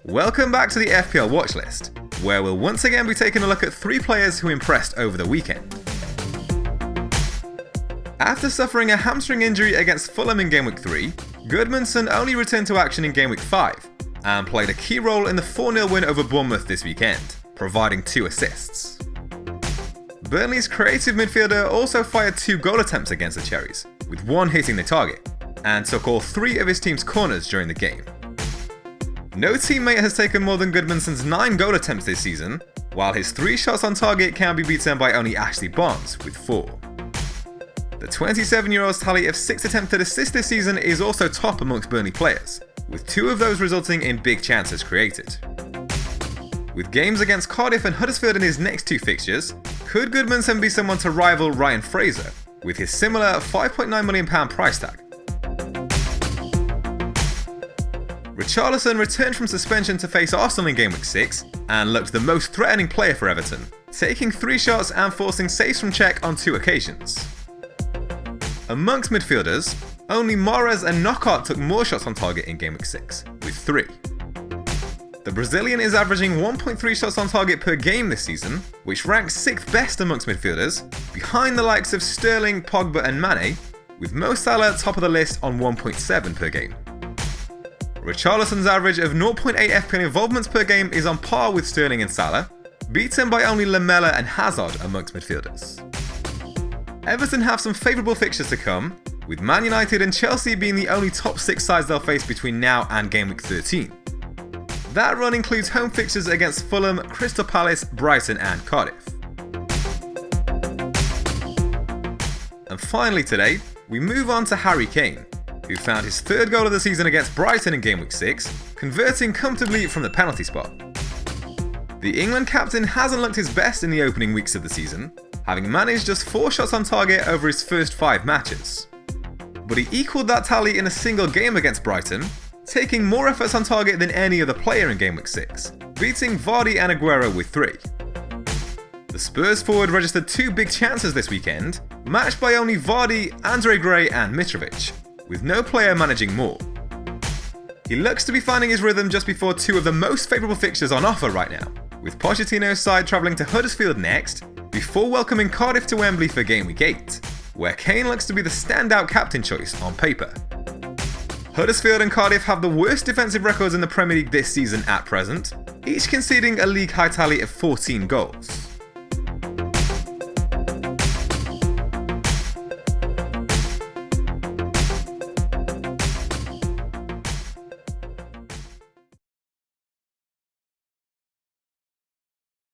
Welcome back to the FPL Watchlist, where we'll once again be taking a look at 3 players who impressed over the weekend. After suffering a hamstring injury against Fulham in Gameweek 3, Gudmundsson only returned to action in Gameweek 5, and played a key role in the 4-0 win over Bournemouth this weekend, providing 2 assists. Burnley's creative midfielder also fired 2 goal attempts against the Cherries, with 1 hitting the target, and took all 3 of his team's corners during the game. No teammate has taken more than Gudmundsson's 9 goal attempts this season, while his 3 shots on target can be beaten by only Ashley Barnes with 4. The 27-year-old's tally of 6 attempted assists this season is also top amongst Burnley players, with 2 of those resulting in big chances created. With games against Cardiff and Huddersfield in his next 2 fixtures, could Gudmundsson be someone to rival Ryan Fraser, with his similar £5.9 million price tag? Richarlison returned from suspension to face Arsenal in Gameweek 6 and looked the most threatening player for Everton, taking 3 shots and forcing saves from check on 2 occasions. Amongst midfielders, only Mahrez and Knockaert took more shots on target in Gameweek 6, with 3. The Brazilian is averaging 1.3 shots on target per game this season, which ranks 6th best amongst midfielders, behind the likes of Sterling, Pogba and Mane, with Mo Salah top of the list on 1.7 per game. Richarlison's average of 0.8 FPL involvements per game is on par with Sterling and Salah, beaten by only Lamela and Hazard amongst midfielders. Everton have some favourable fixtures to come, with Man United and Chelsea being the only top 6 sides they'll face between now and Gameweek 13. That run includes home fixtures against Fulham, Crystal Palace, Brighton and Cardiff. And finally today, we move on to Harry Kane, who found his 3rd goal of the season against Brighton in Gameweek 6, converting comfortably from the penalty spot. The England captain hasn't looked his best in the opening weeks of the season, having managed just 4 shots on target over his first 5 matches. But he equalled that tally in a single game against Brighton, taking more efforts on target than any other player in Gameweek 6, beating Vardy and Aguero with 3. The Spurs forward registered 2 big chances this weekend, matched by only Vardy, Andre Gray and Mitrovic, with no player managing more. He looks to be finding his rhythm just before 2 of the most favourable fixtures on offer right now, with Pochettino's side travelling to Huddersfield next, before welcoming Cardiff to Wembley for Gameweek 8, where Kane looks to be the standout captain choice on paper. Huddersfield and Cardiff have the worst defensive records in the Premier League this season at present, each conceding a league high tally of 14 goals.